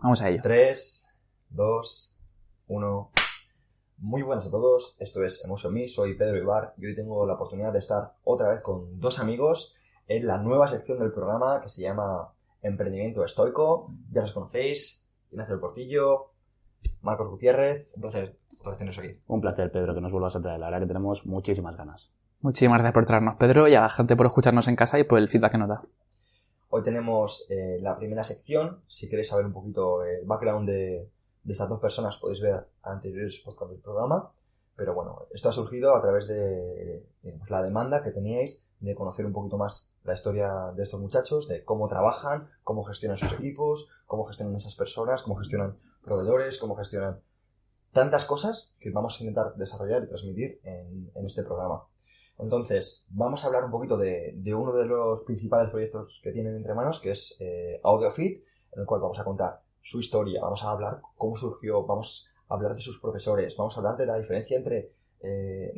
Vamos a ello. 3, 2, 1. Muy buenas a todos, esto es Emotion Me, soy Pedro Ibar y hoy tengo la oportunidad de estar otra vez con dos amigos en la nueva sección del programa que se llama Emprendimiento Estoico. Ya los conocéis, Ignacio Portillo, Marcos Gutiérrez, un placer teneros aquí. Un placer, Pedro, que nos vuelvas a traer, la verdad que tenemos muchísimas ganas. Muchísimas gracias por traernos, Pedro, y a la gente por escucharnos en casa y por el feedback que nos da. Hoy tenemos la primera sección. Si queréis saber un poquito el background de estas dos personas, podéis ver anteriores podcasts del programa. Pero bueno, esto ha surgido a través de la demanda que teníais de conocer un poquito más la historia de estos muchachos, de cómo trabajan, cómo gestionan sus equipos, cómo gestionan esas personas, cómo gestionan proveedores, cómo gestionan tantas cosas que vamos a intentar desarrollar y transmitir en este programa. Entonces, vamos a hablar un poquito de uno de los principales proyectos que tienen entre manos, que es AudioFit, en el cual vamos a contar su historia, vamos a hablar cómo surgió, vamos a hablar de sus profesores, vamos a hablar de la diferencia entre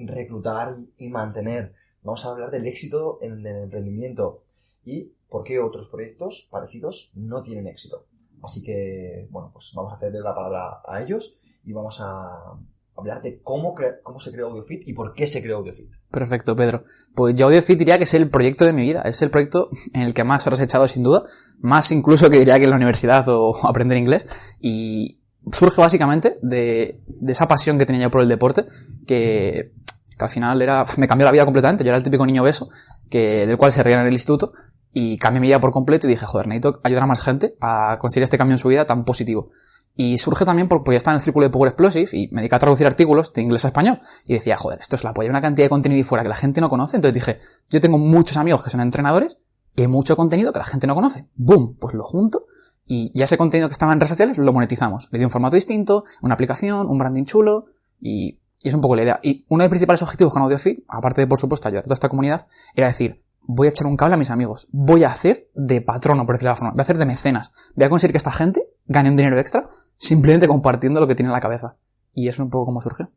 reclutar y mantener, vamos a hablar del éxito en el emprendimiento y por qué otros proyectos parecidos no tienen éxito. Así que, bueno, pues vamos a ceder la palabra a ellos y vamos a hablar de cómo se creó AudioFit y por qué se creó AudioFit. Perfecto, Pedro. Pues yo AudioFit diría que es el proyecto de mi vida. Es el proyecto en el que más horas he echado, sin duda. Más incluso que diría que en la universidad o aprender inglés. Y surge básicamente de esa pasión que tenía yo por el deporte, que al final me cambió la vida completamente. Yo era el típico niño obeso, del cual se reían en el instituto, y cambié mi vida por completo y dije, joder, necesito ayudar a más gente a conseguir este cambio en su vida tan positivo. Y surge también porque ya estaba en el círculo de Power Explosive y me dediqué a traducir artículos de inglés a español. Y decía, joder, esto es la polla, hay una cantidad de contenido ahí fuera que la gente no conoce. Entonces dije, yo tengo muchos amigos que son entrenadores y hay mucho contenido que la gente no conoce. ¡Boom! Pues lo junto y ya ese contenido que estaba en redes sociales lo monetizamos. Le di un formato distinto, una aplicación, un branding chulo y es un poco la idea. Y uno de los principales objetivos con AudioFit, aparte de, por supuesto, ayudar a toda esta comunidad, era decir, voy a echar un cable a mis amigos. Voy a hacer de patrono, por decirlo de la forma. Voy a hacer de mecenas. Voy a conseguir que esta gente gane un dinero extra simplemente compartiendo lo que tiene en la cabeza. Y eso es un poco como surgió.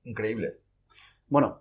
Increíble. Bueno,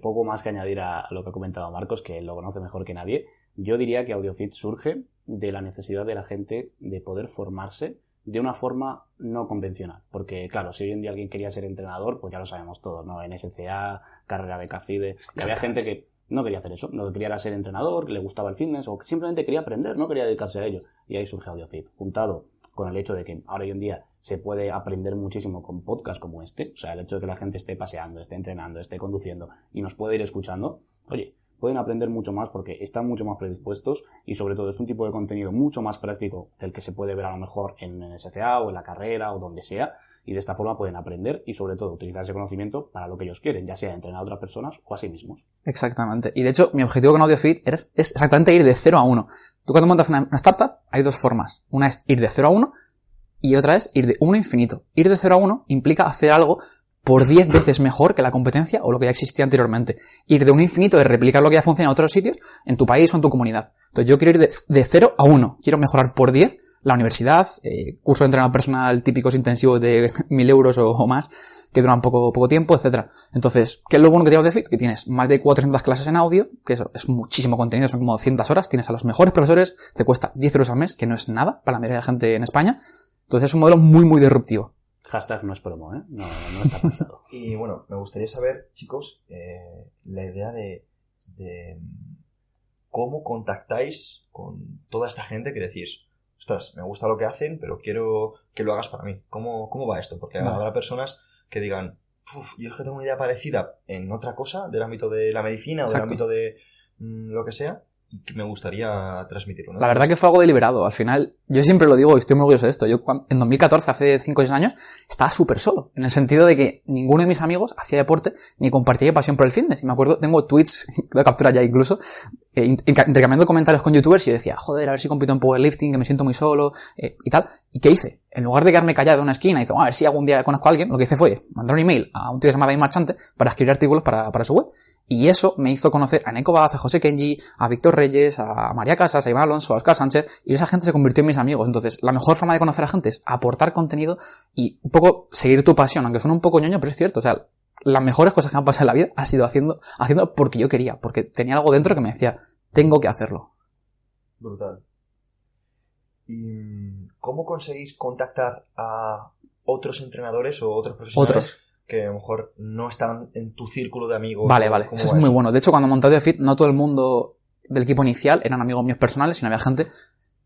poco más que añadir a lo que ha comentado Marcos, que lo conoce mejor que nadie. Yo diría que AudioFit surge de la necesidad de la gente de poder formarse de una forma no convencional. Porque, claro, si hoy en día alguien quería ser entrenador, pues ya lo sabemos todos, ¿no? En SCA, carrera de CAFIDE, que había gente que no quería hacer eso, no quería ser entrenador, que le gustaba el fitness o que simplemente quería aprender, no quería dedicarse a ello. Y ahí surge AudioFit, juntado con el hecho de que ahora hoy en día se puede aprender muchísimo con podcasts como este, o sea, el hecho de que la gente esté paseando, esté entrenando, esté conduciendo y nos puede ir escuchando, oye, pueden aprender mucho más porque están mucho más predispuestos y sobre todo es un tipo de contenido mucho más práctico del que se puede ver a lo mejor en SCA o en la carrera o donde sea. Y de esta forma pueden aprender y sobre todo utilizar ese conocimiento para lo que ellos quieren, ya sea entrenar a otras personas o a sí mismos. Exactamente. Y de hecho, mi objetivo con AudioFit es exactamente ir de 0 a 1. Tú cuando montas una startup, hay dos formas. Una es ir de 0 a 1 y otra es ir de 1 a infinito. Ir de 0 a 1 implica hacer algo por 10 veces mejor que la competencia o lo que ya existía anteriormente. Ir de 1 a infinito es replicar lo que ya funciona en otros sitios, en tu país o en tu comunidad. Entonces yo quiero ir de 0 a 1. Quiero mejorar por 10 la universidad, curso de entrenamiento personal típicos intensivos de 1.000 euros o más, que duran poco tiempo, etcétera. Entonces, ¿qué es lo bueno que tiene AudioFit? Que tienes más de 400 clases en audio, que eso es muchísimo contenido, son como 200 horas, tienes a los mejores profesores, te cuesta 10 euros al mes, que no es nada para la mayoría de la gente en España. Entonces es un modelo muy, muy disruptivo. Hashtag no es promo, ¿eh? No está pasado. Y bueno, me gustaría saber, chicos, la idea de cómo contactáis con toda esta gente que decís, ostras, me gusta lo que hacen, pero quiero que lo hagas para mí. ¿Cómo va esto? Porque habrá personas que digan, yo es que tengo una idea parecida en otra cosa, del ámbito de la medicina o del ámbito de lo que sea, y que me gustaría transmitirlo, ¿no? La verdad que fue algo deliberado. Al final, yo siempre lo digo y estoy muy orgulloso de esto. Yo en 2014, hace 5 o 6 años, estaba súper solo. En el sentido de que ninguno de mis amigos hacía deporte ni compartía pasión por el fitness. Y me acuerdo, tengo tweets, de captura ya incluso, intercambiando comentarios con youtubers y yo decía, joder, a ver si compito en powerlifting, que me siento muy solo, y tal. ¿Y qué hice? En lugar de quedarme callado en una esquina y decir, a ver si algún día conozco a alguien, lo que hice fue mandar un email a un tío que se llama David Marchante para escribir artículos para su web. Y eso me hizo conocer a Neko Baz, a José Kenji, a Víctor Reyes, a María Casas, a Iván Alonso, a Oscar Sánchez, y esa gente se convirtió en mis amigos. Entonces, la mejor forma de conocer a gente es aportar contenido y un poco seguir tu pasión, aunque suene un poco ñoño, pero es cierto. O sea, las mejores cosas que me han pasado en la vida ha sido haciendo porque yo quería, porque tenía algo dentro que me decía, tengo que hacerlo. Brutal. ¿Y ¿cómo conseguís contactar a otros entrenadores o otros profesionales que a lo mejor no están en tu círculo de amigos? Vale, eso es muy bueno. De hecho, cuando monté AudioFit, no todo el mundo del equipo inicial eran amigos míos personales, sino había gente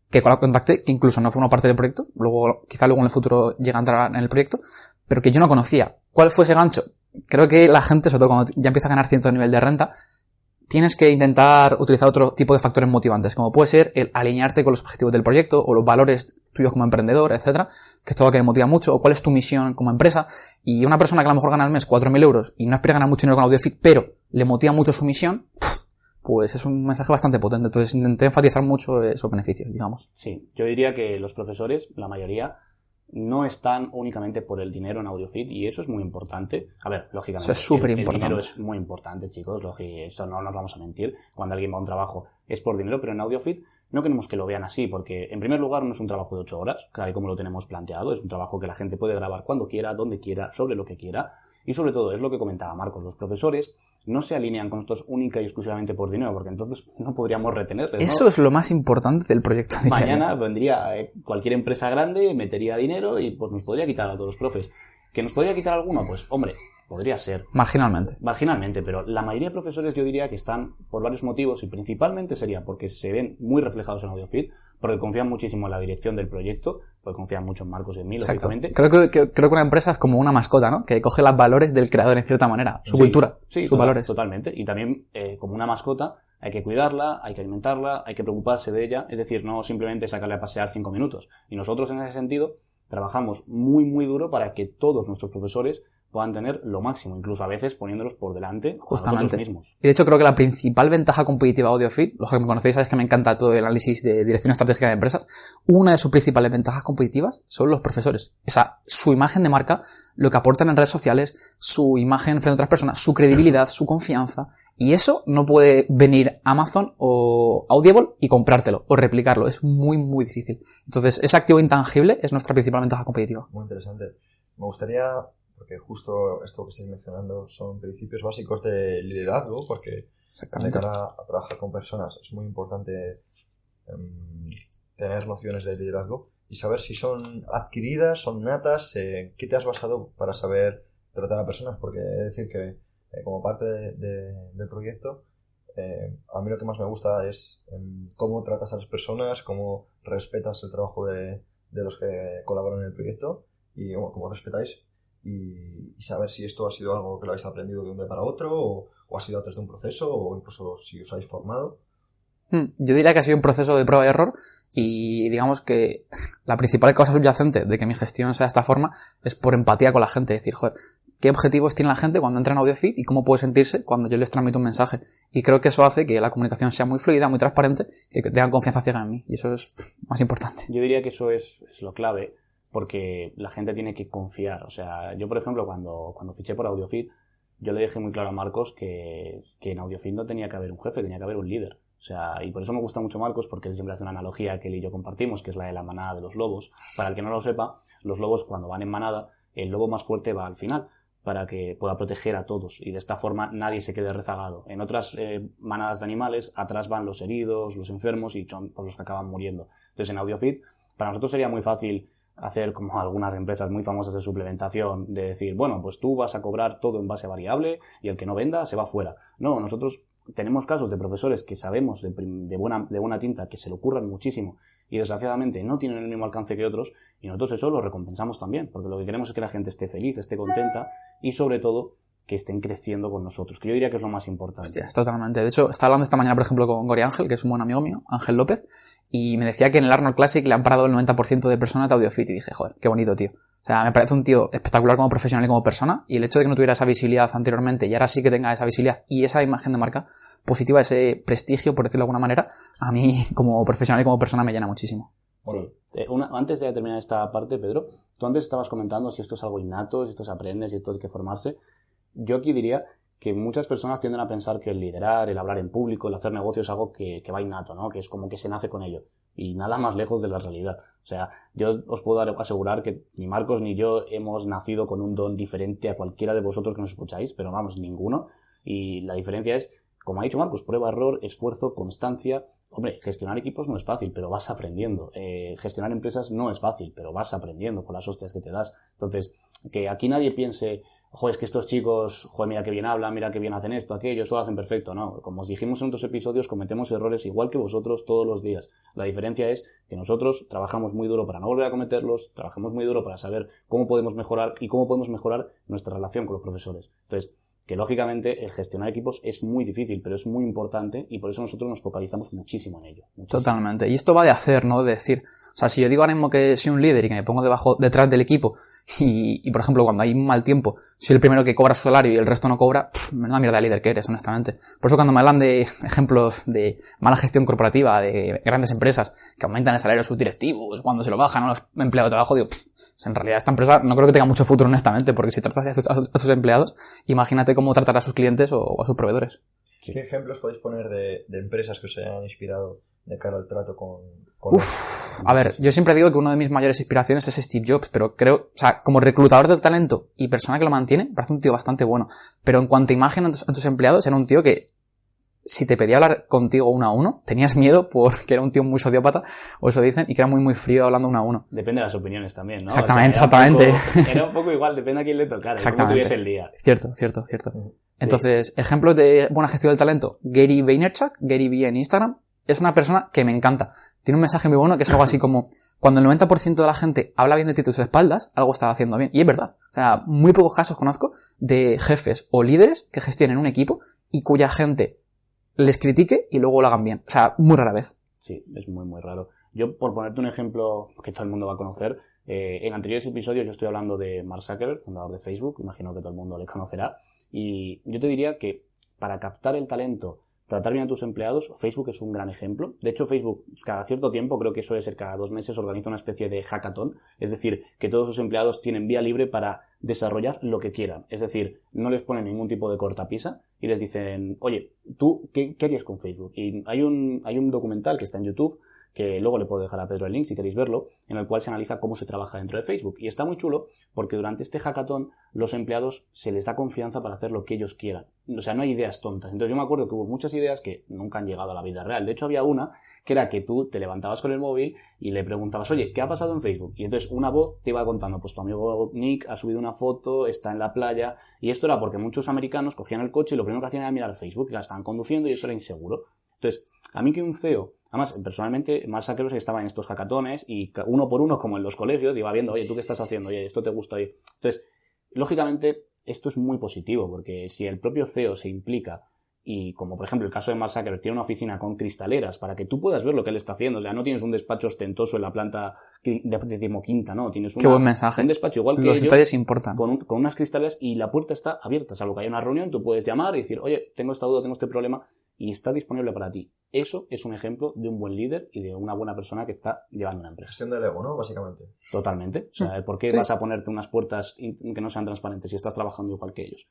que con la contacté, que incluso no fue una parte del proyecto, quizá luego en el futuro llega a entrar en el proyecto, pero que yo no conocía. ¿Cuál fue ese gancho? Creo que la gente, sobre todo cuando ya empieza a ganar cierto nivel de renta, tienes que intentar utilizar otro tipo de factores motivantes, como puede ser el alinearte con los objetivos del proyecto, o los valores tuyos como emprendedor, etcétera, que es todo lo que me motiva mucho, o cuál es tu misión como empresa. Y una persona que a lo mejor gana al mes 4.000 euros y no espera ganar mucho dinero con AudioFit, pero le motiva mucho su misión, pues es un mensaje bastante potente. Entonces intenté enfatizar mucho esos beneficios, digamos. Sí, yo diría que los profesores, la mayoría, no están únicamente por el dinero en AudioFit, y eso es muy importante. A ver, lógicamente, eso es súper importante. El dinero es muy importante, chicos, eso no nos vamos a mentir. Cuando alguien va a un trabajo es por dinero, pero en AudioFit no queremos que lo vean así, porque en primer lugar no es un trabajo de 8 horas, tal y como lo tenemos planteado, es un trabajo que la gente puede grabar cuando quiera, donde quiera, sobre lo que quiera, y sobre todo, es lo que comentaba Marcos, los profesores no se alinean con nosotros única y exclusivamente por dinero, porque entonces no podríamos retenerles, ¿no? Eso es lo más importante del proyecto. Mañana vendría cualquier empresa grande, metería dinero y pues nos podría quitar a todos los profes. ¿Que nos podría quitar alguno? Pues hombre, podría ser. Marginalmente, pero la mayoría de profesores yo diría que están por varios motivos, y principalmente sería porque se ven muy reflejados en AudioFit, porque confían muchísimo en la dirección del proyecto, porque confían mucho en Marcos y en mí, lógicamente. Creo que una empresa es como una mascota, ¿no? Que coge los valores del creador en cierta manera, su cultura, sus valores. Totalmente. Y también, como una mascota, hay que cuidarla, hay que alimentarla, hay que preocuparse de ella, es decir, no simplemente sacarle a pasear 5 minutos. Y nosotros en ese sentido trabajamos muy, muy duro para que todos nuestros profesores puedan tener lo máximo, incluso a veces poniéndolos por delante justamente a nosotros mismos. Y de hecho creo que la principal ventaja competitiva de AudioFit, los que me conocéis sabéis que me encanta todo el análisis de dirección estratégica de empresas, una de sus principales ventajas competitivas son los profesores. Su imagen de marca, lo que aportan en redes sociales, su imagen frente a otras personas, su credibilidad, su confianza, y eso no puede venir Amazon o Audible y comprártelo o replicarlo, es muy, muy difícil. Entonces, ese activo intangible es nuestra principal ventaja competitiva. Muy interesante. Me gustaría, porque justo esto que estáis mencionando son principios básicos de liderazgo, porque de cara a trabajar con personas es muy importante tener nociones de liderazgo y saber si son adquiridas, son natas, qué te has basado para saber tratar a personas, porque es decir que como parte del proyecto, a mí lo que más me gusta es cómo tratas a las personas, cómo respetas el trabajo de los que colaboran en el proyecto y cómo respetáis, y saber si esto ha sido algo que lo habéis aprendido de un día para otro o ha sido a través de un proceso o incluso si os habéis formado. Yo diría que ha sido un proceso de prueba y error, y digamos que la principal causa subyacente de que mi gestión sea de esta forma es por empatía con la gente, es decir, joder, ¿qué objetivos tiene la gente cuando entra en AudioFit y cómo puede sentirse cuando yo les transmito un mensaje? Y creo que eso hace que la comunicación sea muy fluida, muy transparente, y que tengan confianza ciega en mí, y eso es más importante. Yo diría que eso es lo clave, porque la gente tiene que confiar. O sea, yo por ejemplo cuando fiché por AudioFit, yo le dejé muy claro a Marcos que en AudioFit no tenía que haber un jefe, tenía que haber un líder. O sea, y por eso me gusta mucho Marcos, porque él siempre hace una analogía que él y yo compartimos, que es la de la manada de los lobos. Para el que no lo sepa, los lobos cuando van en manada, el lobo más fuerte va al final, para que pueda proteger a todos, y de esta forma nadie se quede rezagado. En otras manadas de animales, atrás van los heridos, los enfermos, y son por los que acaban muriendo. Entonces en AudioFit, para nosotros sería muy fácil hacer como algunas empresas muy famosas de suplementación, de decir, bueno, pues tú vas a cobrar todo en base variable y el que no venda se va fuera. No, nosotros tenemos casos de profesores que sabemos de buena tinta que se le ocurran muchísimo y desgraciadamente no tienen el mismo alcance que otros, y nosotros eso lo recompensamos también, porque lo que queremos es que la gente esté feliz, esté contenta y sobre todo que estén creciendo con nosotros, que yo diría que es lo más importante. Hostia, totalmente. De hecho, estaba hablando esta mañana, por ejemplo, con Gori Ángel, que es un buen amigo mío, Ángel López, y me decía que en el Arnold Classic le han parado el 90% de personas de AudioFit, y dije, joder, qué bonito, tío. O sea, me parece un tío espectacular como profesional y como persona, y el hecho de que no tuviera esa visibilidad anteriormente y ahora sí que tenga esa visibilidad y esa imagen de marca positiva, ese prestigio, por decirlo de alguna manera, a mí como profesional y como persona me llena muchísimo. Sí. Antes de terminar esta parte, Pedro, tú antes estabas comentando si esto es algo innato, si esto se aprende, si esto hay que formarse. Yo aquí diría que muchas personas tienden a pensar que el liderar, el hablar en público, el hacer negocios es algo que va innato, ¿no? Que es como que se nace con ello. Y nada más lejos de la realidad. O sea, yo os puedo asegurar que ni Marcos ni yo hemos nacido con un don diferente a cualquiera de vosotros que nos escucháis, pero vamos, ninguno. Y la diferencia es como ha dicho Marcos, prueba, error, esfuerzo, constancia. Hombre, gestionar equipos no es fácil, pero vas aprendiendo. Gestionar empresas no es fácil, pero vas aprendiendo con las hostias que te das. Entonces, que aquí nadie piense, joder, es que estos chicos, joder, mira que bien hablan, mira que bien hacen esto, aquello, eso lo hacen perfecto. No, como os dijimos en otros episodios, cometemos errores igual que vosotros todos los días. La diferencia es que nosotros trabajamos muy duro para no volver a cometerlos, trabajamos muy duro para saber cómo podemos mejorar y cómo podemos mejorar nuestra relación con los profesores. Entonces, que lógicamente el gestionar equipos es muy difícil, pero es muy importante y por eso nosotros nos focalizamos muchísimo en ello. Muchísimo. Totalmente. Y esto va de hacer, ¿no? De decir, o sea, si yo digo ahora mismo que soy un líder y que me pongo detrás del equipo y por ejemplo, cuando hay un mal tiempo, soy el primero que cobra su salario y el resto no cobra, menuda mierda de líder que eres, honestamente. Por eso cuando me hablan de ejemplos de mala gestión corporativa, de grandes empresas que aumentan el salario a sus directivos, cuando se lo bajan a los empleados de trabajo, digo, en realidad esta empresa no creo que tenga mucho futuro, honestamente, porque si tratas a sus empleados, imagínate cómo tratará a sus clientes o a sus proveedores. Sí. ¿Qué ejemplos podéis poner de empresas que os hayan inspirado de cara al trato con a ver, yo siempre digo que una de mis mayores inspiraciones es Steve Jobs, pero creo, o sea, como reclutador del talento y persona que lo mantiene, me parece un tío bastante bueno. Pero en cuanto a imagen a tus empleados, era un tío que, si te pedía hablar contigo uno a uno, tenías miedo porque era un tío muy sociópata, o eso dicen, y que era muy muy frío hablando uno a uno. Depende de las opiniones también, ¿no? Exactamente, o sea, exactamente. Era un poco igual, depende a quién le tocara, Exactamente. cómo tuviese el día. Cierto. Entonces, ejemplos de buena gestión del talento, Gary Vaynerchuk, Gary V en Instagram, es una persona que me encanta. Tiene un mensaje muy bueno que es algo así como, cuando el 90% de la gente habla bien de ti a tus espaldas, algo está haciendo bien. Y es verdad. O sea, muy pocos casos conozco de jefes o líderes que gestionen un equipo y cuya gente les critique y luego lo hagan bien. O sea, muy rara vez. Sí, es muy, muy raro. Yo, por ponerte un ejemplo que todo el mundo va a conocer, en anteriores episodios yo estoy hablando de Mark Zuckerberg, fundador de Facebook, imagino que todo el mundo le conocerá, y yo te diría que para captar el talento, tratar bien a tus empleados, Facebook es un gran ejemplo. De hecho, Facebook, cada cierto tiempo, creo que suele ser cada 2 meses, organiza una especie de hackathon. Es decir, que todos sus empleados tienen vía libre para desarrollar lo que quieran. Es decir, no les ponen ningún tipo de cortapisa y les dicen, oye, ¿tú qué harías con Facebook? Y hay un documental que está en YouTube, que luego le puedo dejar a Pedro el link si queréis verlo, en el cual se analiza cómo se trabaja dentro de Facebook. Y está muy chulo porque durante este hackathon los empleados se les da confianza para hacer lo que ellos quieran. O sea, no hay ideas tontas. Entonces yo me acuerdo que hubo muchas ideas que nunca han llegado a la vida real. De hecho, había una que era que tú te levantabas con el móvil y le preguntabas, oye, ¿qué ha pasado en Facebook? Y entonces una voz te iba contando, pues tu amigo Nick ha subido una foto, está en la playa, y esto era porque muchos americanos cogían el coche y lo primero que hacían era mirar Facebook, que la estaban conduciendo y eso era inseguro. Entonces, a mí que un CEO, además, personalmente, Mark Zuckerberg estaba en estos hackatones y uno por uno, como en los colegios, iba viendo, oye, ¿tú qué estás haciendo? Oye, ¿esto te gusta? Oye. Entonces, lógicamente, esto es muy positivo, porque si el propio CEO se implica y, como por ejemplo el caso de Mark Zuckerberg, tiene una oficina con cristaleras para que tú puedas ver lo que él está haciendo, o sea, no tienes un despacho ostentoso en la planta de 15ª, no, tienes Qué buen mensaje. un despacho igual que los ellos, detalles importan. con unas cristaleras y la puerta está abierta, salvo que haya una reunión, tú puedes llamar y decir, oye, tengo esta duda, tengo este problema, y está disponible para ti. Eso es un ejemplo de un buen líder y de una buena persona que está llevando una empresa. Gestión del ego, ¿no? Básicamente. Totalmente. O sea, ¿por qué vas a ponerte unas puertas que no sean transparentes si estás trabajando igual que ellos?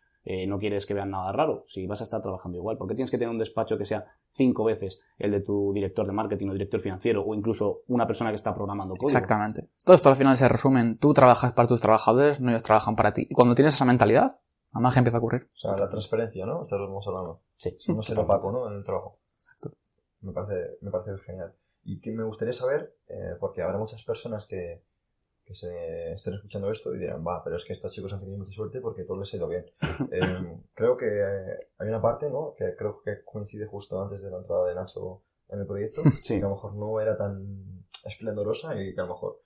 No quieres que vean nada raro si vas a estar trabajando igual. ¿Por qué tienes que tener un despacho que sea 5 veces el de tu director de marketing o director financiero o incluso una persona que está programando código? Exactamente. Todo esto al final se resume en tú trabajas para tus trabajadores, no ellos trabajan para ti. Y cuando tienes esa mentalidad, la magia empieza a ocurrir. O sea, la transparencia, ¿no? Esto lo hemos hablado. Sí. No ser opaco, ¿no? En el trabajo. Exacto. Me parece genial. Y que me gustaría saber, porque habrá muchas personas que se estén escuchando esto y dirán, va, pero es que estos chicos han tenido mucha suerte porque todo les ha ido bien. Creo que hay una parte, ¿no? Que creo que coincide justo antes de la entrada de Nacho en el proyecto, Sí. que a lo mejor no era tan esplendorosa y que a lo mejor...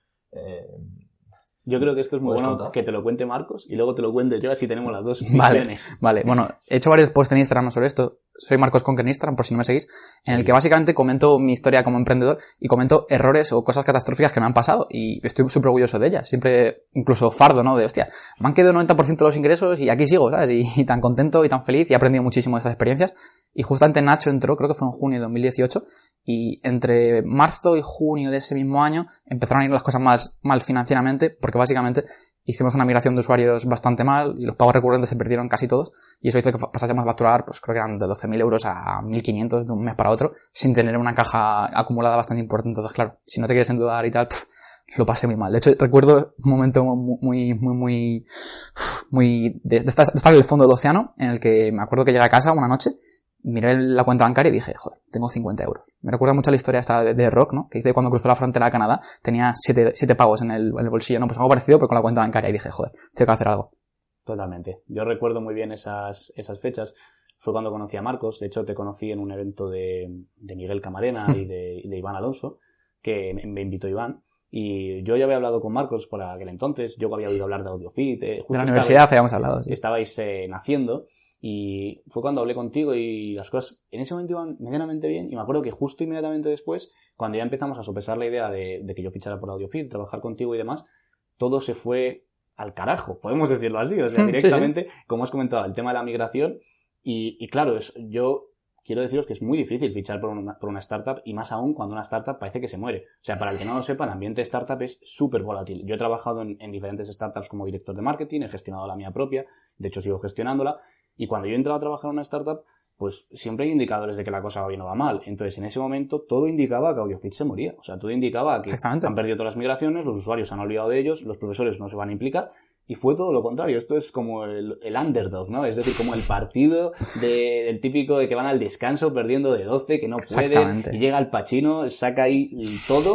Yo creo que esto es muy ¿Puedes bueno contar? que te lo cuente Marcos y luego te lo cuente yo, así tenemos las dos Vale, visiones. vale. Bueno, he hecho varios posts en Instagram sobre esto. Soy Marcos Conque en Instagram, por si no me seguís, en el que básicamente comento mi historia como emprendedor y comento errores o cosas catastróficas que me han pasado y estoy súper orgulloso de ellas. Siempre, incluso fardo, ¿no? De, hostia, me han quedado 90% de los ingresos y aquí sigo, ¿sabes? Y tan contento y tan feliz y he aprendido muchísimo de esas experiencias. Y justamente Nacho entró, creo que fue en junio de 2018, y entre marzo y junio de ese mismo año empezaron a ir las cosas mal financieramente, porque básicamente hicimos una migración de usuarios bastante mal y los pagos recurrentes se perdieron casi todos, y eso hizo que pasásemos a facturar, pues creo que eran de 12.000 euros a 1.500 de un mes para otro, sin tener una caja acumulada bastante importante. Entonces, claro, si no te quieres endeudar y tal, lo pasé muy mal. De hecho, recuerdo un momento muy de estar en el fondo del océano, en el que me acuerdo que llegué a casa una noche, miré la cuenta bancaria y dije, joder, tengo 50 euros. Me recuerda mucho la historia esta de Rock, ¿no? Que dice que cuando cruzó la frontera a Canadá tenía 7 pavos en el bolsillo, ¿no? Pues algo parecido, pero con la cuenta bancaria. Y dije, joder, tengo que hacer algo. Totalmente. Yo recuerdo muy bien esas fechas. Fue cuando conocí a Marcos. De hecho, te conocí en un evento de Miguel Camarena y de Iván Alonso, que me invitó Iván. Y yo ya había hablado con Marcos por aquel entonces. Yo había oído hablar de AudioFit. De la universidad habíamos hablado. Sí. Estabais naciendo. Y fue cuando hablé contigo y las cosas en ese momento iban medianamente bien. Y me acuerdo que justo inmediatamente después, cuando ya empezamos a sopesar la idea de que yo fichara por AudioFit, trabajar contigo y demás, todo se fue al carajo, podemos decirlo así. O sea, directamente, sí. Como has comentado, el tema de la migración. Y claro, yo quiero deciros que es muy difícil fichar por una startup, y más aún cuando una startup parece que se muere. O sea, para el que no lo sepa, el ambiente startup es súper volátil. Yo he trabajado en diferentes startups como director de marketing, he gestionado la mía propia, de hecho sigo gestionándola. Y cuando yo he entrado a trabajar en una startup, pues siempre hay indicadores de que la cosa va bien o va mal. Entonces, en ese momento, todo indicaba que AudioFit se moría. O sea, todo indicaba que han perdido todas las migraciones, los usuarios se han olvidado de ellos, los profesores no se van a implicar. Y fue todo lo contrario. Esto es como el underdog, ¿no? Es decir, como el partido del típico de que van al descanso perdiendo de 12, que no pueden, y llega el Pacino, saca ahí todo.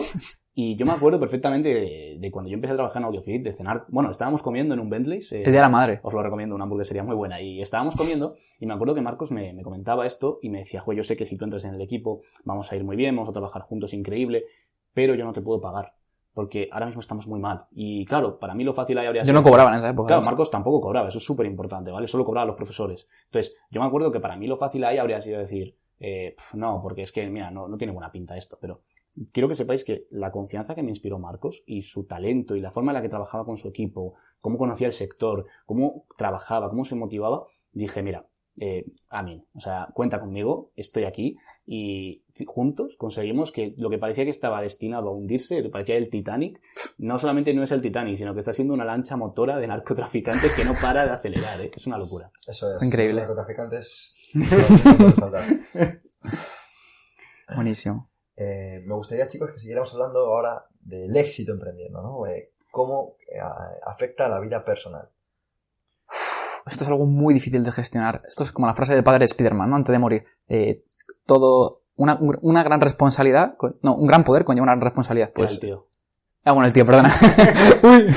Y yo me acuerdo perfectamente de cuando yo empecé a trabajar en AudioFit, de cenar. Bueno, estábamos comiendo en un Bentley's. El día de la madre. Os lo recomiendo, una hamburguesería muy buena. Y estábamos comiendo, y me acuerdo que Marcos me comentaba esto, y me decía, yo sé que si tú entras en el equipo, vamos a ir muy bien, vamos a trabajar juntos increíble, pero yo no te puedo pagar. Porque ahora mismo estamos muy mal. Y claro, para mí lo fácil ahí habría sido... Yo no cobraba en esa época. Claro, Marcos tampoco cobraba, eso es súper importante, ¿vale? Solo cobraban los profesores. Entonces, yo me acuerdo que para mí lo fácil ahí habría sido decir, no, porque es que, mira, no tiene buena pinta esto, pero quiero que sepáis que la confianza que me inspiró Marcos y su talento y la forma en la que trabajaba con su equipo, cómo conocía el sector, cómo trabajaba, cómo se motivaba, dije, mira, amén, o sea, cuenta conmigo, estoy aquí, y juntos conseguimos que lo que parecía que estaba destinado a hundirse, que parecía el Titanic, no solamente no es el Titanic, sino que está siendo una lancha motora de narcotraficantes que no para de acelerar, es una locura. Eso es. Increíble. Narcotraficantes. No faltar. Buenísimo. Me gustaría, chicos, que siguiéramos hablando ahora del éxito emprendiendo, ¿no? Cómo afecta a la vida personal. Esto es algo muy difícil de gestionar. Esto es como la frase del padre de Spider-Man, ¿no? Antes de morir. Una gran responsabilidad, un gran poder conlleva una gran responsabilidad. Pues, el tío. El tío, perdona. Uy.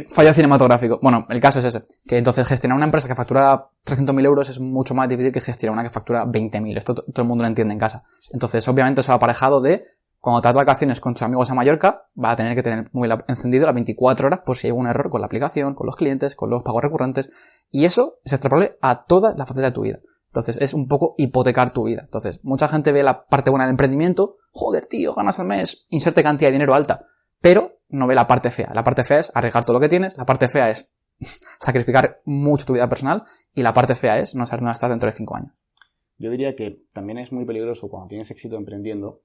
Fallo cinematográfico. Bueno, el caso es ese. Que entonces gestionar una empresa que factura 300.000 euros es mucho más difícil que gestionar una que factura 20.000. Esto todo el mundo lo entiende en casa. Entonces, obviamente, eso va aparejado de cuando te das vacaciones con tus amigos a Mallorca, vas a tener que tener el móvil encendido las 24 horas por si hay algún error con la aplicación, con los clientes, con los pagos recurrentes. Y eso es extrapolable a todas las facetas de tu vida. Entonces, es un poco hipotecar tu vida. Entonces, mucha gente ve la parte buena del emprendimiento. Joder, tío, ganas al mes, inserte cantidad de dinero alta. Pero no ve la parte fea. La parte fea es arriesgar todo lo que tienes. La parte fea es sacrificar mucho tu vida personal. Y la parte fea es no saber dónde estás dentro de 5 años. Yo diría que también es muy peligroso cuando tienes éxito emprendiendo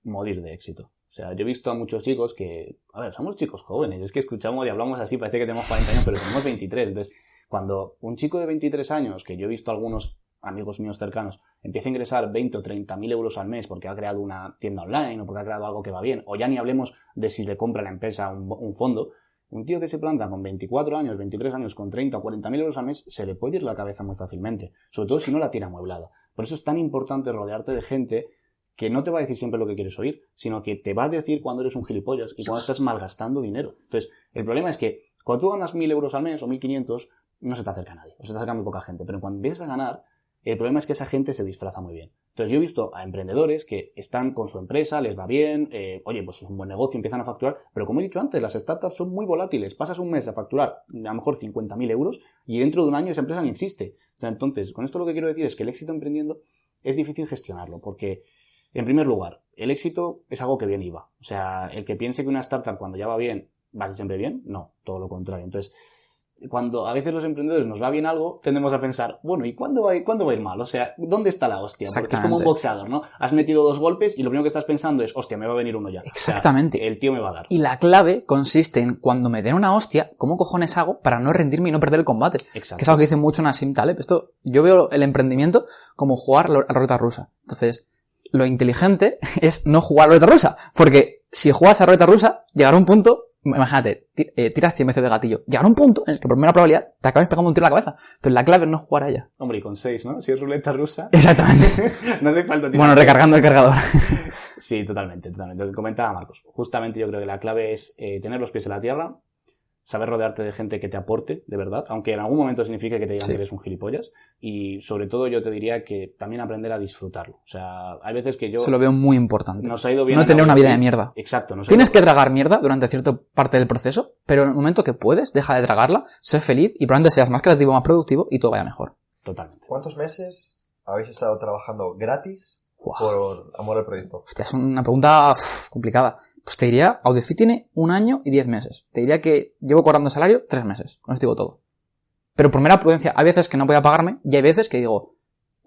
morir de éxito. O sea, yo he visto a muchos chicos que, somos chicos jóvenes, es que escuchamos y hablamos así, parece que tenemos 40 años, pero tenemos 23. Entonces, cuando un chico de 23 años, que yo he visto a algunos amigos míos cercanos, empieza a ingresar 20 o 30.000 euros al mes porque ha creado una tienda online o porque ha creado algo que va bien, o ya ni hablemos de si le compra a la empresa un fondo, un tío que se planta con 24 años, 23 años, con 30 o 40.000 euros al mes, se le puede ir la cabeza muy fácilmente, sobre todo si no la tiene amueblada. Por eso es tan importante rodearte de gente que no te va a decir siempre lo que quieres oír, sino que te va a decir cuando eres un gilipollas y cuando estás malgastando dinero. Entonces, el problema es que cuando tú ganas 1.000 euros al mes o 1.500, no se te acerca nadie, o se te acerca muy poca gente. Pero cuando empiezas a ganar, el problema es que esa gente se disfraza muy bien. Entonces, yo he visto a emprendedores que están con su empresa, les va bien, pues es un buen negocio, empiezan a facturar, pero como he dicho antes, las startups son muy volátiles. Pasas un mes a facturar a lo mejor 50.000 euros y dentro de un año esa empresa ni existe. O sea, entonces, con esto lo que quiero decir es que el éxito emprendiendo es difícil gestionarlo, porque en primer lugar, el éxito es algo que viene y va. O sea, el que piense que una startup cuando ya va bien, va a ser siempre bien, no, todo lo contrario. Entonces, cuando a veces los emprendedores nos va bien algo, tendemos a pensar, bueno, ¿y cuándo va a ir mal? O sea, ¿dónde está la hostia? Porque es como un boxeador, ¿no? Has metido 2 golpes y lo primero que estás pensando es, hostia, me va a venir uno ya. Exactamente. O sea, el tío me va a dar. Y la clave consiste en cuando me den una hostia, ¿cómo cojones hago para no rendirme y no perder el combate? Exacto. Que es algo que dice mucho Nassim Taleb. Esto, yo veo el emprendimiento como jugar a la ruleta rusa. Entonces, lo inteligente es no jugar a la ruleta rusa, porque si juegas a la ruleta rusa, llegará un punto imagínate, tiras 100 veces de gatillo. Llegará un punto en el que por primera probabilidad te acabes pegando un tiro en la cabeza. Entonces la clave es no jugar a ella. Hombre, y con 6, ¿no? Si es ruleta rusa. Exactamente. No hace falta tirar. Bueno, recargando el cargador. Sí, totalmente. Lo que comentaba Marcos. Justamente yo creo que la clave es tener los pies en la tierra, saber rodearte de gente que te aporte, de verdad, aunque en algún momento signifique que te digan que eres un gilipollas. Y sobre todo yo te diría que también aprender a disfrutarlo. O sea, hay veces que yo... Se lo veo muy importante. Nos ha ido bien. No tener una vida de mierda. Exacto. Tienes que tragar mierda durante cierta parte del proceso, pero en el momento que puedes, deja de tragarla, sé feliz y probablemente seas más creativo, más productivo y todo vaya mejor. Totalmente. ¿Cuántos meses habéis estado trabajando gratis Wow. por amor al proyecto? Hostia, es una pregunta complicada. Pues te diría, AudioFit tiene 1 año y 10 meses. Te diría que llevo cobrando salario 3 meses. Con esto digo todo. Pero por mera prudencia, hay veces que no podía pagarme y hay veces que digo,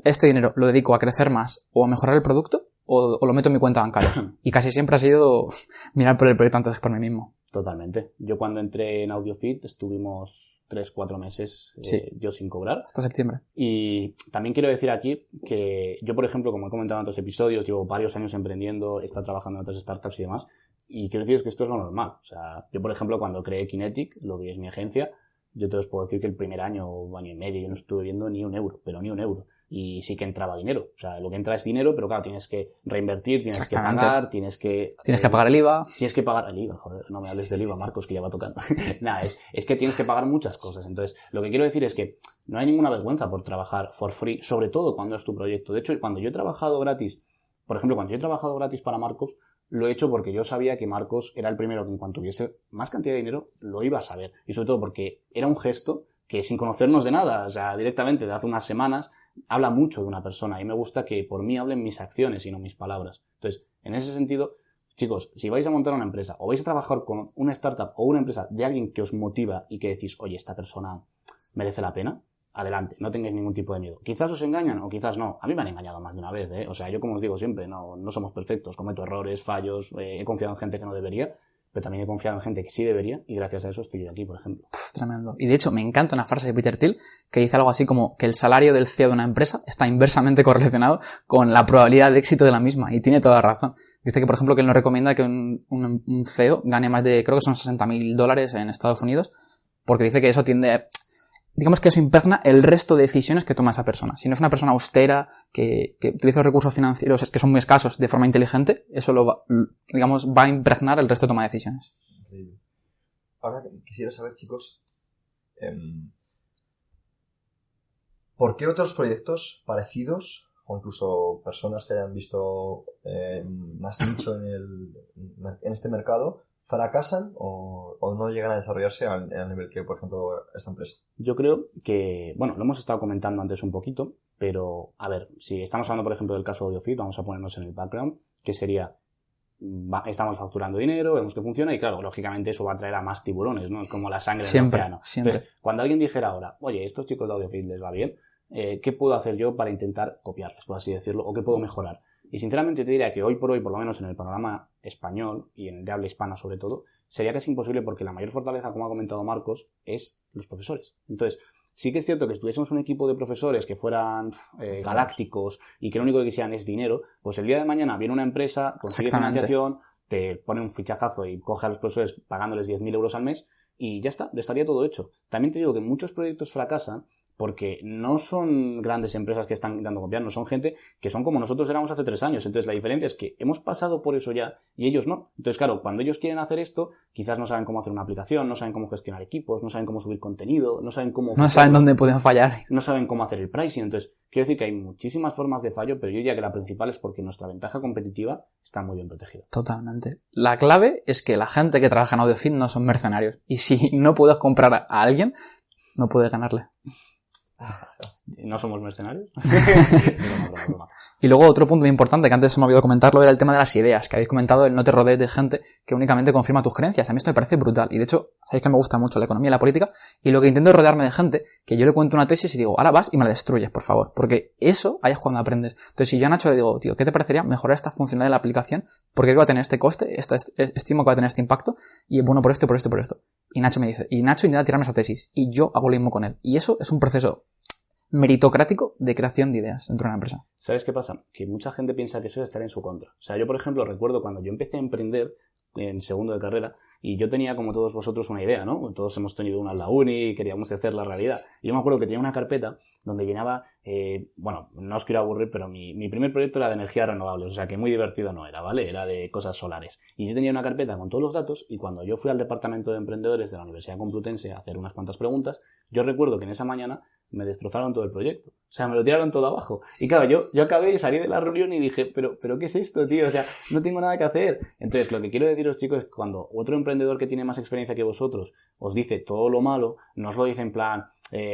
este dinero lo dedico a crecer más o a mejorar el producto o lo meto en mi cuenta bancaria. Y casi siempre ha sido mirar por el proyecto antes que por mí mismo. Totalmente. Yo cuando entré en AudioFit estuvimos 3-4 meses yo sin cobrar. Hasta septiembre. Y también quiero decir aquí que yo, por ejemplo, como he comentado en otros episodios, llevo varios años emprendiendo, he estado trabajando en otras startups y demás. Y quiero deciros que esto es lo normal. O sea, yo, por ejemplo, cuando creé Kinetic, lo que es mi agencia, yo te os puedo decir que el primer año o año y medio yo no estuve viendo ni un euro, pero ni un euro. Y sí que entraba dinero. O sea, lo que entra es dinero, pero claro, tienes que reinvertir, tienes que pagar, tienes que pagar el IVA. Tienes que pagar el IVA, joder, no me hables del IVA, Marcos, que ya va tocando. Nada, es que tienes que pagar muchas cosas. Entonces, lo que quiero decir es que no hay ninguna vergüenza por trabajar for free, sobre todo cuando es tu proyecto. De hecho, cuando yo he trabajado gratis, por ejemplo, cuando yo he trabajado gratis para Marcos, lo he hecho porque yo sabía que Marcos era el primero que en cuanto tuviese más cantidad de dinero, lo iba a saber. Y sobre todo porque era un gesto que sin conocernos de nada, o sea, directamente de hace unas semanas, habla mucho de una persona y me gusta que por mí hablen mis acciones y no mis palabras. Entonces, en ese sentido, chicos, si vais a montar una empresa o vais a trabajar con una startup o una empresa de alguien que os motiva y que decís, oye, esta persona merece la pena, adelante, no tengáis ningún tipo de miedo. Quizás os engañan o quizás no. A mí me han engañado más de una vez, ¿eh? O sea, yo como os digo siempre, no somos perfectos, cometo errores, fallos, he confiado en gente que no debería, pero también he confiado en gente que sí debería y gracias a eso estoy yo aquí, por ejemplo. Tremendo. Y de hecho me encanta una frase de Peter Thiel que dice algo así como que el salario del CEO de una empresa está inversamente correlacionado con la probabilidad de éxito de la misma, y tiene toda razón. Dice que, por ejemplo, que él no recomienda que un CEO gane más de, creo que son $60.000 en Estados Unidos, porque dice que eso tiende, digamos que eso impregna el resto de decisiones que toma esa persona. Si no es una persona austera, que utiliza los recursos financieros que son muy escasos de forma inteligente, eso va a impregnar el resto de toma de decisiones. Increíble. Ahora quisiera saber, chicos, ¿por qué otros proyectos parecidos, o incluso personas que hayan visto más nicho en este mercado, fracasan o no llegan a desarrollarse al nivel que, por ejemplo, esta empresa? Yo creo que, bueno, lo hemos estado comentando antes un poquito, pero, a ver, si estamos hablando, por ejemplo, del caso de AudioFit, vamos a ponernos en el background, que sería, estamos facturando dinero, vemos que funciona y, claro, lógicamente eso va a traer a más tiburones, ¿no? Como la sangre del océano. Siempre. Entonces, cuando alguien dijera ahora, oye, estos chicos de AudioFit les va bien, ¿qué puedo hacer yo para intentar copiarles, por así decirlo, o qué puedo mejorar? Y sinceramente te diría que hoy por hoy, por lo menos en el panorama español y en el de habla hispana sobre todo, sería casi imposible porque la mayor fortaleza, como ha comentado Marcos, es los profesores. Entonces, sí que es cierto que si tuviésemos un equipo de profesores que fueran galácticos y que lo único que quisieran es dinero, pues el día de mañana viene una empresa, consigue financiación, te pone un fichajazo y coge a los profesores pagándoles 10.000 euros al mes y ya está, estaría todo hecho. También te digo que muchos proyectos fracasan porque no son grandes empresas que están intentando copiar, no son gente que son como nosotros éramos hace 3 años. Entonces la diferencia es que hemos pasado por eso ya y ellos no. Entonces claro, cuando ellos quieren hacer esto, quizás no saben cómo hacer una aplicación, no saben cómo gestionar equipos, no saben cómo subir contenido, no saben cómo... No saben dónde pueden fallar. No saben cómo hacer el pricing. Entonces quiero decir que hay muchísimas formas de fallo, pero yo diría que la principal es porque nuestra ventaja competitiva está muy bien protegida. Totalmente. La clave es que la gente que trabaja en AudioFit no son mercenarios. Y si no puedes comprar a alguien, no puedes ganarle. ¿No somos mercenarios? Broma. Y luego otro punto muy importante que antes se me olvidó comentarlo era el tema de las ideas, que habéis comentado, el no te rodees de gente que únicamente confirma tus creencias. A mí esto me parece brutal. Y de hecho, sabéis que me gusta mucho la economía y la política, y lo que intento es rodearme de gente que yo le cuento una tesis y digo, ahora vas y me la destruyes, por favor. Porque eso ahí es cuando aprendes. Entonces, si yo a Nacho le digo, tío, ¿qué te parecería mejorar esta funcionalidad de la aplicación? Porque creo que va a tener este coste, estimo que va a tener este impacto, y bueno, por esto, por esto, por esto. Y Nacho me dice, y Nacho intenta tirarme esa tesis, y yo hago lo mismo con él. Y eso es un proceso meritocrático de creación de ideas dentro de una empresa. ¿Sabes qué pasa? Que mucha gente piensa que eso es estar en su contra. O sea, yo, por ejemplo, recuerdo cuando yo empecé a emprender en segundo de carrera, Y yo tenía, como todos vosotros, una idea, ¿no? Todos hemos tenido una en la uni y queríamos hacer la realidad. Y yo me acuerdo que tenía una carpeta donde llenaba, bueno, no os quiero aburrir, pero mi primer proyecto era de energías renovables, o sea que muy divertido no era, ¿vale? Era de cosas solares. Y yo tenía una carpeta con todos los datos y cuando yo fui al departamento de emprendedores de la Universidad Complutense a hacer unas cuantas preguntas, yo recuerdo que en esa mañana me destrozaron todo el proyecto. O sea, me lo tiraron todo abajo. Y claro, yo acabé y salí de la reunión y dije, pero ¿qué es esto, tío? O sea, no tengo nada que hacer. Entonces, lo que quiero deciros, chicos, es que cuando otro emprendedor que tiene más experiencia que vosotros os dice todo lo malo, no os lo dice en plan,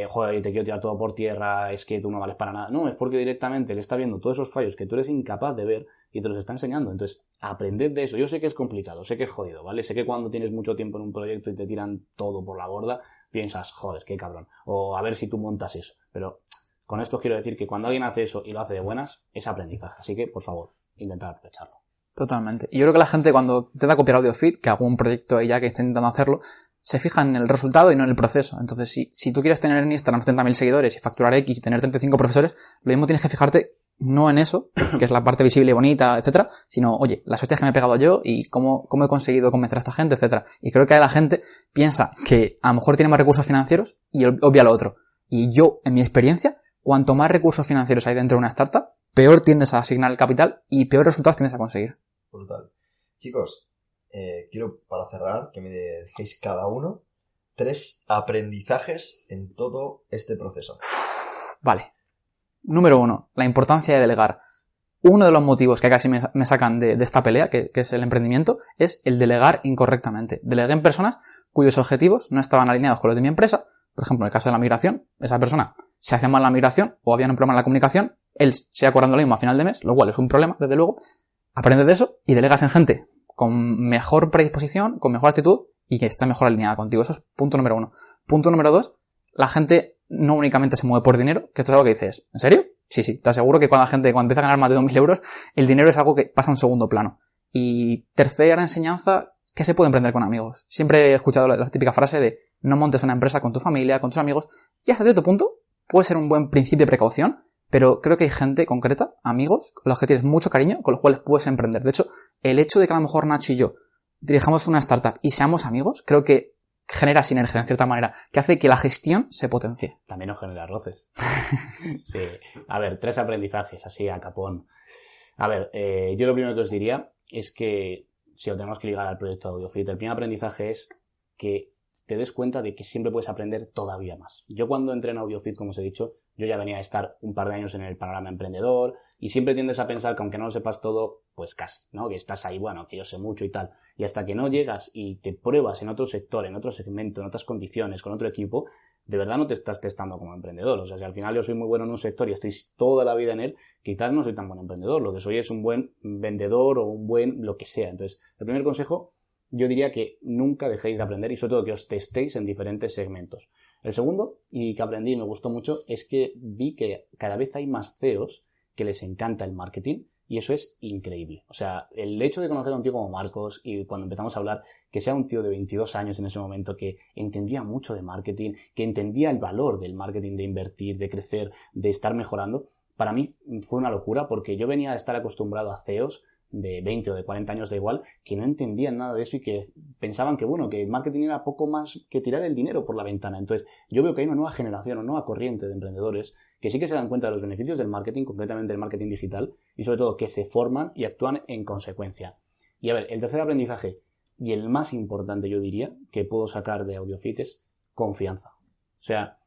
joder, te quiero tirar todo por tierra, es que tú no vales para nada. No, es porque directamente él está viendo todos esos fallos que tú eres incapaz de ver y te los está enseñando. Entonces, aprended de eso. Yo sé que es complicado, sé que es jodido, ¿vale? Sé que cuando tienes mucho tiempo en un proyecto y te tiran todo por la borda, piensas, joder, qué cabrón. O a ver si tú montas eso. Pero con esto quiero decir que cuando alguien hace eso y lo hace de buenas, es aprendizaje. Así que, por favor, intentad aprovecharlo. Totalmente. Y yo creo que la gente cuando intenta copiar AudioFit, que algún proyecto ya que esté intentando hacerlo, se fija en el resultado y no en el proceso. Entonces, si tú quieres tener en Instagram 70.000 seguidores y facturar X y tener 35 profesores, lo mismo tienes que fijarte no en eso, que es la parte visible y bonita, etcétera, sino, oye, las hostias que me he pegado yo y cómo he conseguido convencer a esta gente, etcétera. Y creo que la gente piensa que a lo mejor tiene más recursos financieros y obvia lo otro. Y yo, en mi experiencia, cuanto más recursos financieros hay dentro de una startup, peor tiendes a asignar el capital y peores resultados tiendes a conseguir. Brutal. Chicos, quiero para cerrar que me dejéis cada uno 3 aprendizajes en todo este proceso. Vale. Número 1, la importancia de delegar. Uno de los motivos que casi me sacan de esta pelea, que es el emprendimiento, es el delegar incorrectamente. Delegué en personas cuyos objetivos no estaban alineados con los de mi empresa. Por ejemplo, en el caso de la migración, esa persona se hacía mal la migración o había un problema en la comunicación, él se iba cobrando lo mismo a final de mes, lo cual es un problema, desde luego. Aprendes de eso y delegas en gente con mejor predisposición, con mejor actitud y que está mejor alineada contigo. Eso es punto número 1. Punto número 2, la gente no únicamente se mueve por dinero, que esto es algo que dices, ¿en serio? Sí, te aseguro que cuando empieza a ganar más de 2.000 euros, el dinero es algo que pasa a un segundo plano. Y tercera enseñanza, que se puede emprender con amigos. Siempre he escuchado la típica frase de no montes una empresa con tu familia, con tus amigos, y hasta cierto punto puede ser un buen principio de precaución, pero creo que hay gente concreta, amigos, con los que tienes mucho cariño, con los cuales puedes emprender. De hecho, el hecho de que a lo mejor Nacho y yo dirijamos una startup y seamos amigos, creo que genera sinergia en cierta manera, que hace que la gestión se potencie. También nos genera roces. Sí. A ver, 3 aprendizajes, así a capón. A ver, yo lo primero que os diría es que, si lo tenemos que ligar al proyecto de AudioFit, el primer aprendizaje es que te des cuenta de que siempre puedes aprender todavía más. Yo cuando entré en AudioFit, como os he dicho, yo ya venía a estar un par de años en el panorama emprendedor y siempre tiendes a pensar que aunque no lo sepas todo, pues casi, ¿no? Que estás ahí, bueno, que yo sé mucho y tal. Y hasta que no llegas y te pruebas en otro sector, en otro segmento, en otras condiciones, con otro equipo, de verdad no te estás testando como emprendedor. O sea, si al final yo soy muy bueno en un sector y estoy toda la vida en él, quizás no soy tan buen emprendedor. Lo que soy es un buen vendedor o un buen lo que sea. Entonces, el primer consejo, yo diría que nunca dejéis de aprender y sobre todo que os testéis en diferentes segmentos. El segundo, y que aprendí y me gustó mucho, es que vi que cada vez hay más CEOs que les encanta el marketing y eso es increíble. O sea, el hecho de conocer a un tío como Marcos y cuando empezamos a hablar, que sea un tío de 22 años en ese momento que entendía mucho de marketing, que entendía el valor del marketing, de invertir, de crecer, de estar mejorando, para mí fue una locura porque yo venía a estar acostumbrado a CEOs de 20 o de 40 años, da igual, que no entendían nada de eso y que pensaban que, bueno, que el marketing era poco más que tirar el dinero por la ventana. Entonces, yo veo que hay una nueva generación, una nueva corriente de emprendedores que sí que se dan cuenta de los beneficios del marketing, concretamente del marketing digital, y sobre todo que se forman y actúan en consecuencia. Y a ver, el tercer aprendizaje, y el más importante yo diría, que puedo sacar de AudioFit es confianza. O sea,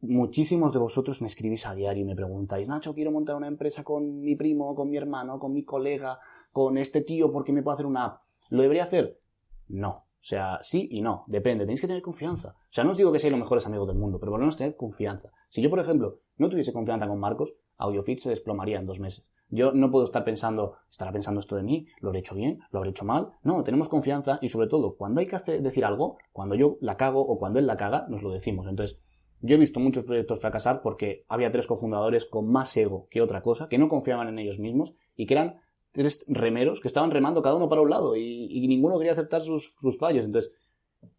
muchísimos de vosotros me escribís a diario y me preguntáis, Nacho, quiero montar una empresa con mi primo, con mi hermano, con mi colega, con este tío, ¿por qué me puedo hacer una app? ¿Lo debería hacer? No. O sea, sí y no. Depende. Tenéis que tener confianza. O sea, no os digo que seáis los mejores amigos del mundo, pero por lo menos tener confianza. Si yo, por ejemplo, no tuviese confianza con Marcos, AudioFit se desplomaría en 2 meses. Yo no puedo estar pensando, ¿estará pensando esto de mí? ¿Lo habré hecho bien? ¿Lo habré hecho mal? No, tenemos confianza y sobre todo, cuando hay que decir algo, cuando yo la cago o cuando él la caga, nos lo decimos. Entonces, yo he visto muchos proyectos fracasar porque había 3 cofundadores con más ego que otra cosa, que no confiaban en ellos mismos y que eran 3 remeros que estaban remando cada uno para un lado y ninguno quería aceptar sus fallos. Entonces,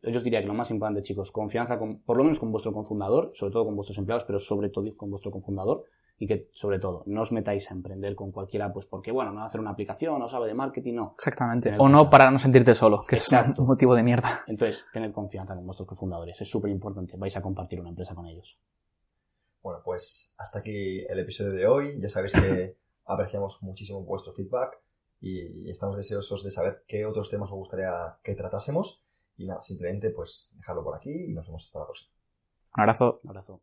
yo os diría que lo más importante, chicos, confianza por lo menos con vuestro cofundador, sobre todo con vuestros empleados, pero sobre todo con vuestro cofundador, y que, sobre todo, no os metáis a emprender con cualquiera, pues porque, bueno, no va a hacer una aplicación, no sabe de marketing, no. Exactamente. Tener O no confianza. para no sentirte solo, que Exacto. es un motivo de mierda. Entonces, tened confianza con vuestros cofundadores, es súper importante, vais a compartir una empresa con ellos. Bueno, pues hasta aquí el episodio de hoy. Ya sabéis que apreciamos muchísimo vuestro feedback y estamos deseosos de saber qué otros temas os gustaría que tratásemos. Y nada, simplemente pues dejarlo por aquí y nos vemos hasta la próxima. Un abrazo. Un abrazo.